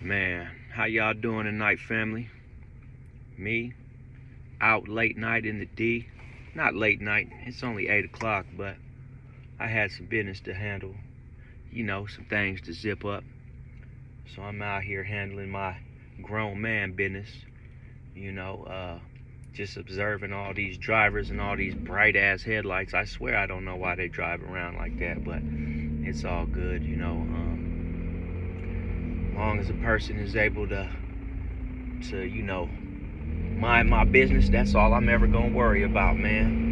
Man, how y'all doing tonight, family? Me, out late night in the D. Not late night, it's only 8 o'clock, but I had some business to handle. Some things to zip up. So I'm out here handling my grown man business. You know, uh, just observing all these drivers and all these bright ass headlights. I swear I don't know why they drive around like that, but it's all good. As long as a person is able to mind my business, that's all I'm ever gonna worry about, man.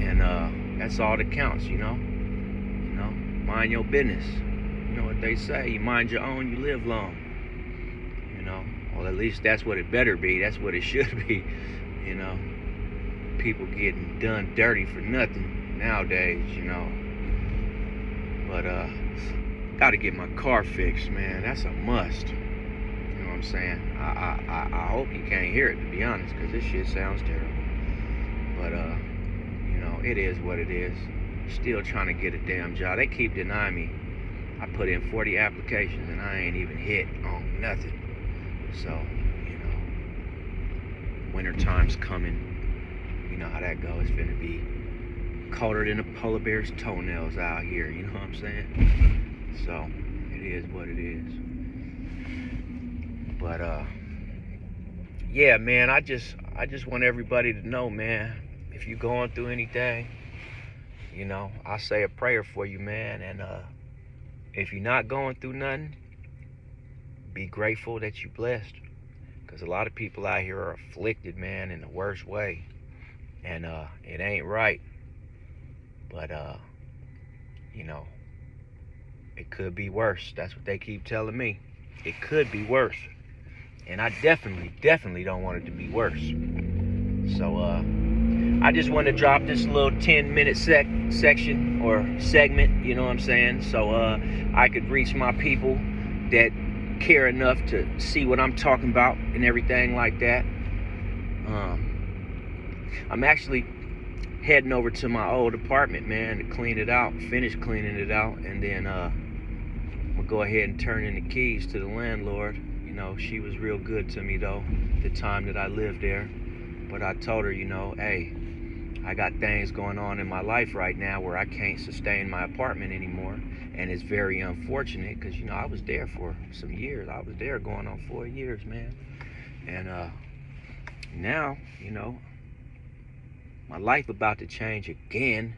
And that's all that counts. Mind your business. You know what they say, you mind your own, you live long. Well, at least that's what it better be. That's what it should be. you know People getting done dirty for nothing nowadays. But gotta get my car fixed, man. That's a must. You know what I'm saying? I hope you can't hear it, to be honest, because this shit sounds terrible. But it is what it is. Still trying to get a damn job. They keep denying me. I put in 40 applications and I ain't even hit on nothing. So, winter time's coming. You know how that goes. It's finna be colder than a polar bear's toenails out here. You know what I'm saying? So, it is what it is. But yeah, man, I just want everybody to know, man, if you're going through anything, I say a prayer for you, man. And if you're not going through nothing, be grateful that you're blessed. Because a lot of people out here are afflicted, man, in the worst way. And it ain't right. But it could be worse. That's what they keep telling me. It could be worse. And I definitely don't want it to be worse. So I just want to drop this little 10-minute section or segment, you know what I'm saying? So I could reach my people that care enough to see what I'm talking about and everything like that. I'm actually heading over to my old apartment, man, to clean it out, finish cleaning it out, and then I'm gonna go ahead and turn in the keys to the landlord. She was real good to me, though, the time that I lived there. But I told her, hey, I got things going on in my life right now where I can't sustain my apartment anymore. And it's very unfortunate because, I was there for some years. I was there going on 4 years, man. And now, my life about to change again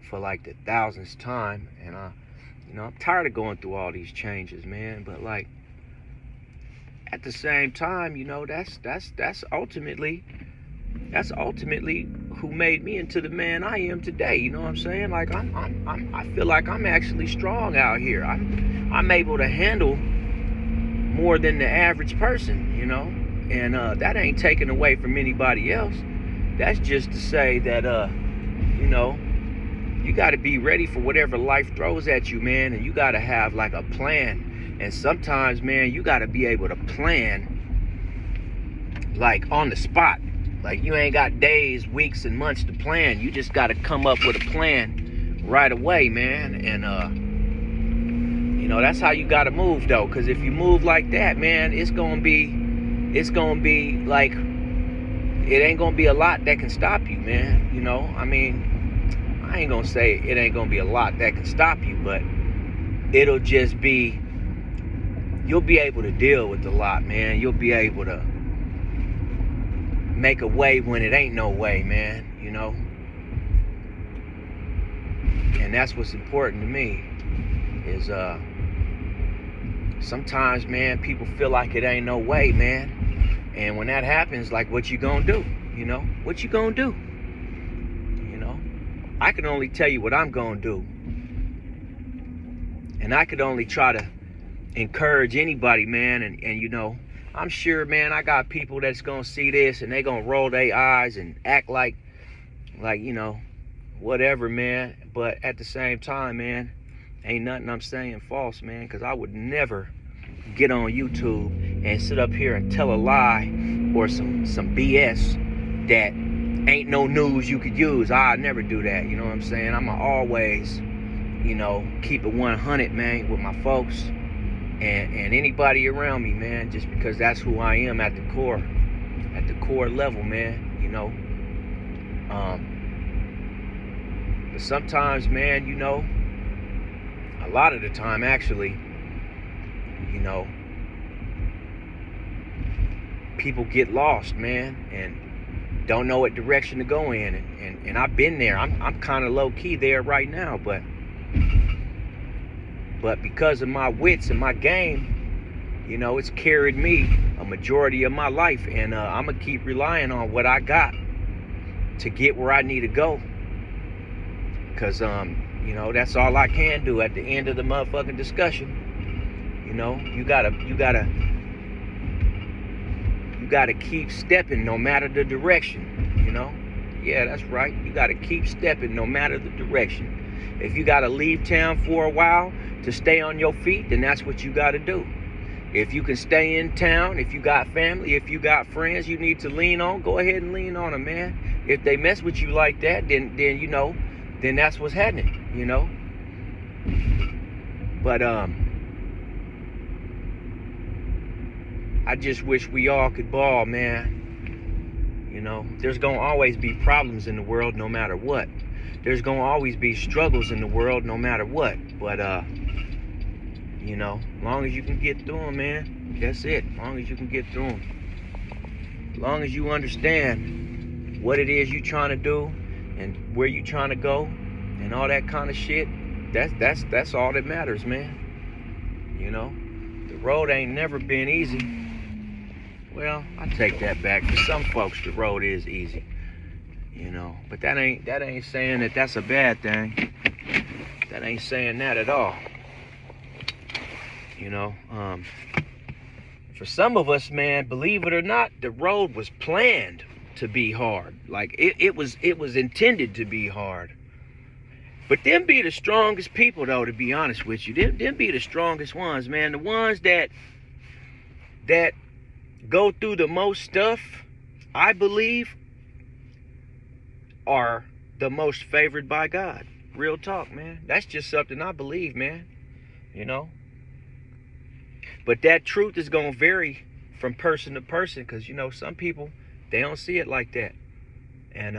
for like the 1000th time. And, I'm tired of going through all these changes, man. But, like, at the same time, that's ultimately who made me into the man I am today. You know what I'm saying? Like I feel like I'm actually strong out here. I'm able to handle more than the average person, and that ain't taken away from anybody else. That's just to say that you got to be ready for whatever life throws at you, man, and you got to have like a plan. And sometimes, man, you got to be able to plan like on the spot. Like you ain't got days, weeks, and months to plan. You just got to come up with a plan right away, man. And that's how you got to move, though. Because if you move like that, man, it's gonna be like, it ain't gonna be a lot that can stop you, man. I mean, I ain't gonna say it ain't gonna be a lot that can stop you, but it'll just be, you'll be able to deal with a lot, man. You'll be able to make a way when it ain't no way, man. And that's what's important to me is sometimes, man, people feel like it ain't no way, man. And when that happens, like, what you gonna do? What you gonna do? I can only tell you what I'm gonna do. And I could only try to encourage anybody, man. And I'm sure, man, I got people that's gonna see this and they gonna roll their eyes and act like whatever, man. But at the same time, man, ain't nothing I'm saying false, man, because I would never get on YouTube and sit up here and tell a lie or some BS that ain't no news you could use. I never do that, you know what I'm saying? I'ma always, keep it 100, man, with my folks. and anybody around me, man, just because that's who I am at the core level, man, you know. But sometimes, man, you know, a lot of the time, actually, you know, people get lost, man, and don't know what direction to go in, and I've been there. I'm kind of low key there right now, but because of my wits and my game, you know, it's carried me a majority of my life, and I'm gonna keep relying on what I got to get where I need to go, cause you know, that's all I can do at the end of the motherfucking discussion. You know, you gotta keep stepping no matter the direction, you know? Yeah, that's right. You gotta keep stepping no matter the direction. If you gotta leave town for a while to stay on your feet, then that's what you gotta do. If you can stay in town, if you got family, if you got friends you need to lean on, go ahead and lean on them, man. If they mess with you like that, then you know, then that's what's happening, you know? But I just wish we all could ball, man. You know, there's gonna always be problems in the world no matter what. There's gonna always be struggles in the world no matter what. But you know, as long as you can get through them, man, that's it. As long as you can get through them. As long as you understand what it is you're trying to do and where you're trying to go and all that kind of shit, that's all that matters, man. You know, the road ain't never been easy. Well, I take that back. For some folks, the road is easy, you know. But that ain't saying that that's a bad thing. That ain't saying that at all. You know, for some of us, man, believe it or not, the road was planned to be hard. Like it was intended to be hard. But them be the strongest people, though. To be honest with you, them be the strongest ones, man. The ones that go through the most stuff, I believe, are the most favored by God. Real talk, man. That's just something I believe, man. You know? But that truth is going to vary from person to person, because, you know, some people, they don't see it like that. And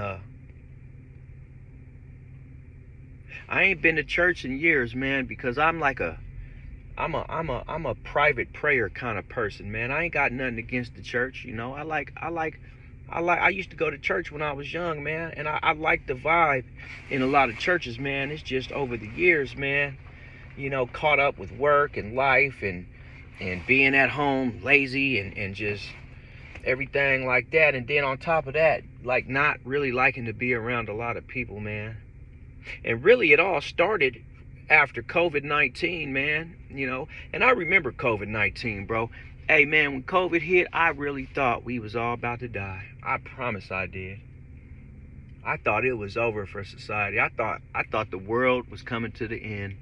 I ain't been to church in years, man, because I'm a private prayer kind of person, man. I ain't got nothing against the church, you know. I used to go to church when I was young, man, and I like the vibe in a lot of churches, man. It's just over the years, man, you know, caught up with work and life and being at home lazy and just everything like that. And then on top of that, like not really liking to be around a lot of people, man. And really it all started after COVID-19, man, you know. And I remember COVID-19, bro. Hey, man, when COVID hit, I really thought we was all about to die. I promise I did. I thought it was over for society. I thought the world was coming to the end.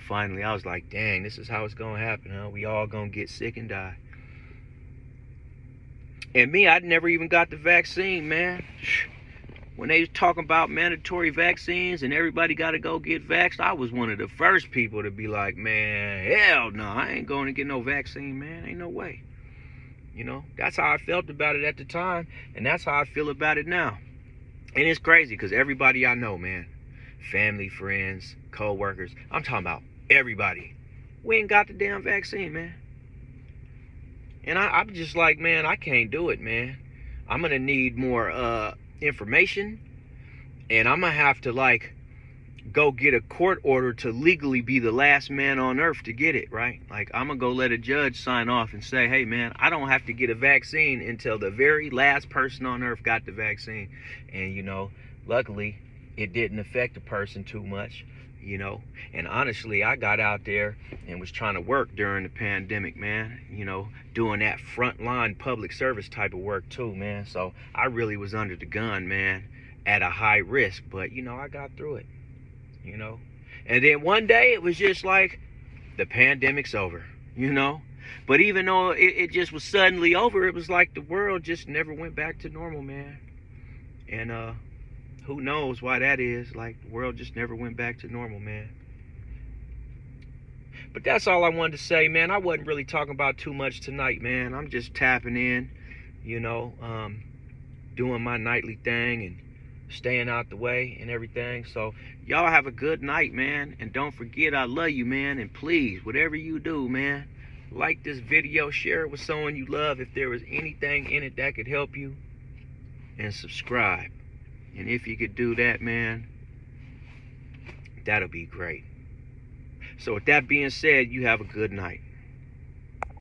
Finally, I was like, dang, this is how it's gonna happen, huh? We all gonna get sick and die. And me, I'd never even got the vaccine, man. When they was talking about mandatory vaccines and everybody got to go get vaxxed, I was one of the first people to be like, man, hell no, I ain't going to get no vaccine, man. Ain't no way. You know, that's how I felt about it at the time, and that's how I feel about it now. And it's crazy because everybody I know, man, family, friends, co-workers, I'm talking about everybody, we ain't got the damn vaccine, man. And I'm just like, man, I can't do it, man. I'm going to need more information, and I'm gonna have to like go get a court order to legally be the last man on earth to get it, right? Like I'm gonna go let a judge sign off and say, hey man, I don't have to get a vaccine until the very last person on earth got the vaccine. And you know, luckily it didn't affect the person too much, you know. And honestly, I got out there and was trying to work during the pandemic, man, you know, doing that frontline public service type of work too, man. So I really was under the gun, man, at a high risk, but you know, I got through it, you know. And then one day it was just like the pandemic's over, you know. But even though it just was suddenly over, it was like the world just never went back to normal, man. And who knows why that is? Like the world just never went back to normal, man. But that's all I wanted to say, man. I wasn't really talking about too much tonight, man. I'm just tapping in, you know, doing my nightly thing and staying out the way and everything. So y'all have a good night, man. And don't forget, I love you, man. And please, whatever you do, man, like this video, share it with someone you love if there was anything in it that could help you, and subscribe. And if you could do that, man, that'll be great. So with that being said, you have a good night.